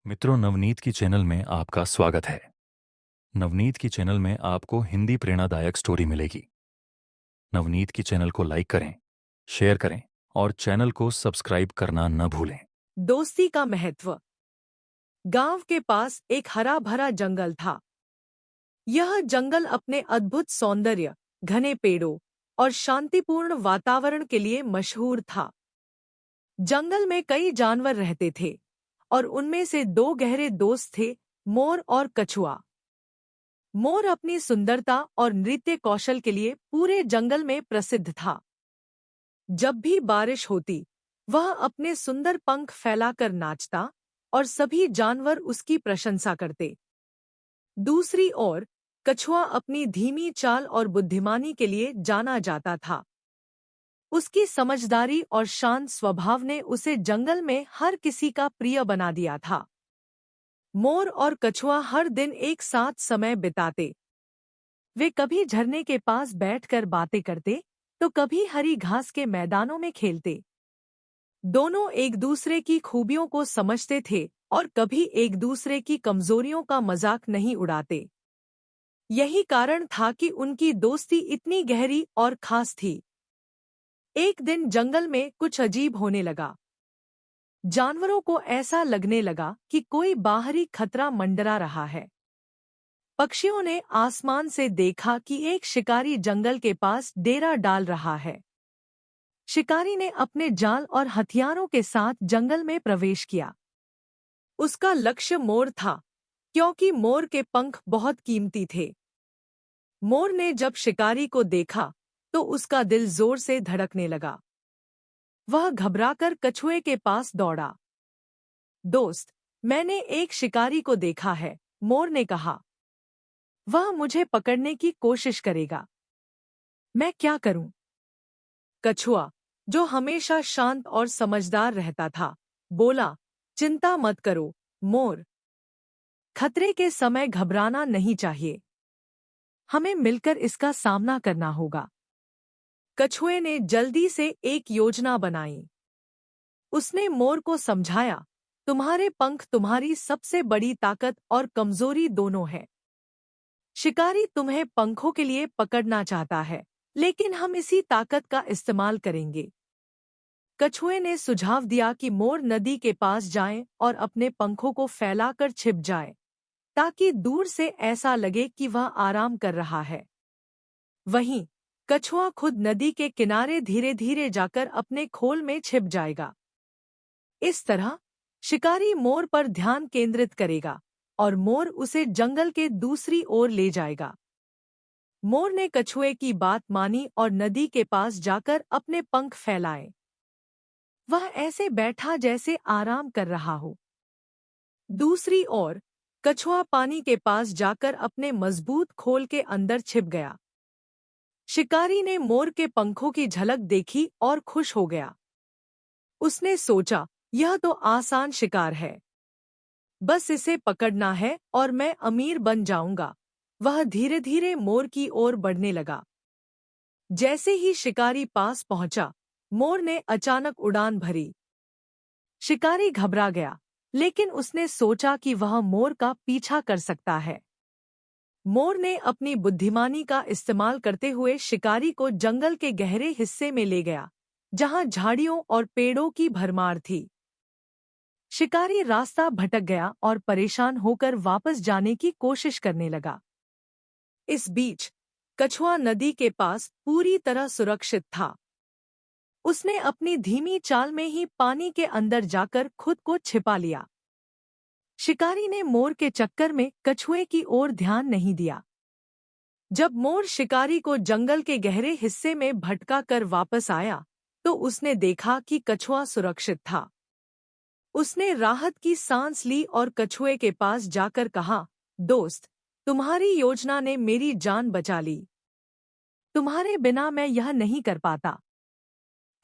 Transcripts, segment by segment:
मित्रों, नवनीत की चैनल में आपका स्वागत है। नवनीत की चैनल में आपको हिंदी प्रेरणादायक स्टोरी मिलेगी। नवनीत की चैनल को लाइक करें, शेयर करें और चैनल को सब्सक्राइब करना न भूलें। दोस्ती का महत्व। गांव के पास एक हरा भरा जंगल था। यह जंगल अपने अद्भुत सौंदर्य, घने पेड़ों और शांतिपूर्ण वातावरण के लिए मशहूर था। जंगल में कई जानवर रहते थे और उनमें से दो गहरे दोस्त थे, मोर और कछुआ। मोर अपनी सुंदरता और नृत्य कौशल के लिए पूरे जंगल में प्रसिद्ध था। जब भी बारिश होती, वह अपने सुंदर पंख फैलाकर नाचता और सभी जानवर उसकी प्रशंसा करते। दूसरी ओर, कछुआ अपनी धीमी चाल और बुद्धिमानी के लिए जाना जाता था। उसकी समझदारी और शांत स्वभाव ने उसे जंगल में हर किसी का प्रिय बना दिया था। मोर और कछुआ हर दिन एक साथ समय बिताते। वे कभी झरने के पास बैठकर बातें करते, तो कभी हरी घास के मैदानों में खेलते। दोनों एक दूसरे की खूबियों को समझते थे और कभी एक दूसरे की कमजोरियों का मजाक नहीं उड़ाते। यही कारण था कि उनकी दोस्ती इतनी गहरी और खास थी। एक दिन जंगल में कुछ अजीब होने लगा। जानवरों को ऐसा लगने लगा कि कोई बाहरी खतरा मंडरा रहा है। पक्षियों ने आसमान से देखा कि एक शिकारी जंगल के पास डेरा डाल रहा है। शिकारी ने अपने जाल और हथियारों के साथ जंगल में प्रवेश किया। उसका लक्ष्य मोर था, क्योंकि मोर के पंख बहुत कीमती थे। मोर ने जब शिकारी को देखा, तो उसका दिल जोर से धड़कने लगा। वह घबराकर कछुए के पास दौड़ा। दोस्त, मैंने एक शिकारी को देखा है, मोर ने कहा। वह मुझे पकड़ने की कोशिश करेगा। मैं क्या करूं? कछुआ, जो हमेशा शांत और समझदार रहता था, बोला, चिंता मत करो, मोर। खतरे के समय घबराना नहीं चाहिए। हमें मिलकर इसका सामना करना होगा। कछुए ने जल्दी से एक योजना बनाई। उसने मोर को समझाया, तुम्हारे पंख तुम्हारी सबसे बड़ी ताकत और कमजोरी दोनों है। शिकारी तुम्हें पंखों के लिए पकड़ना चाहता है, लेकिन हम इसी ताकत का इस्तेमाल करेंगे। कछुए ने सुझाव दिया कि मोर नदी के पास जाए और अपने पंखों को फैलाकर छिप जाए, ताकि दूर से ऐसा लगे कि वह आराम कर रहा है। वहीं कछुआ खुद नदी के किनारे धीरे धीरे जाकर अपने खोल में छिप जाएगा। इस तरह शिकारी मोर पर ध्यान केंद्रित करेगा और मोर उसे जंगल के दूसरी ओर ले जाएगा। मोर ने कछुए की बात मानी और नदी के पास जाकर अपने पंख फैलाए। वह ऐसे बैठा जैसे आराम कर रहा हो। दूसरी ओर, कछुआ पानी के पास जाकर अपने मजबूत खोल के अंदर छिप गया। शिकारी ने मोर के पंखों की झलक देखी और खुश हो गया। उसने सोचा, यह तो आसान शिकार है। बस इसे पकड़ना है और मैं अमीर बन जाऊंगा। वह धीरे धीरे मोर की ओर बढ़ने लगा। जैसे ही शिकारी पास पहुंचा, मोर ने अचानक उड़ान भरी। शिकारी घबरा गया, लेकिन उसने सोचा कि वह मोर का पीछा कर सकता है। मोर ने अपनी बुद्धिमानी का इस्तेमाल करते हुए शिकारी को जंगल के गहरे हिस्से में ले गया, जहां झाड़ियों और पेड़ों की भरमार थी। शिकारी रास्ता भटक गया और परेशान होकर वापस जाने की कोशिश करने लगा। इस बीच कछुआ नदी के पास पूरी तरह सुरक्षित था। उसने अपनी धीमी चाल में ही पानी के अंदर जाकर खुद को छिपा लिया। शिकारी ने मोर के चक्कर में कछुए की ओर ध्यान नहीं दिया। जब मोर शिकारी को जंगल के गहरे हिस्से में भटका कर वापस आया, तो उसने देखा कि कछुआ सुरक्षित था। उसने राहत की सांस ली और कछुए के पास जाकर कहा, दोस्त, तुम्हारी योजना ने मेरी जान बचा ली। तुम्हारे बिना मैं यह नहीं कर पाता।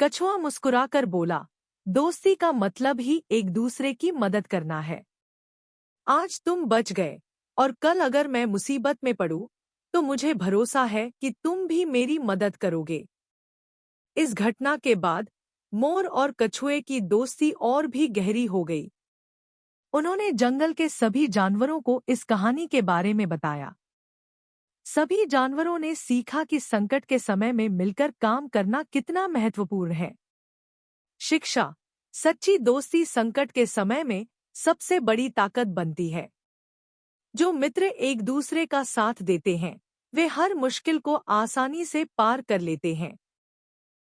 कछुआ मुस्कुराकर बोला, दोस्ती का मतलब ही एक दूसरे की मदद करना है। आज तुम बच गए, और कल अगर मैं मुसीबत में पड़ूं, तो मुझे भरोसा है कि तुम भी मेरी मदद करोगे। इस घटना के बाद मोर और कछुए की दोस्ती और भी गहरी हो गई। उन्होंने जंगल के सभी जानवरों को इस कहानी के बारे में बताया। सभी जानवरों ने सीखा कि संकट के समय में मिलकर काम करना कितना महत्वपूर्ण है। शिक्षा। सच्ची दोस्ती संकट के समय में सबसे बड़ी ताकत बनती है। जो मित्र एक दूसरे का साथ देते हैं, वे हर मुश्किल को आसानी से पार कर लेते हैं।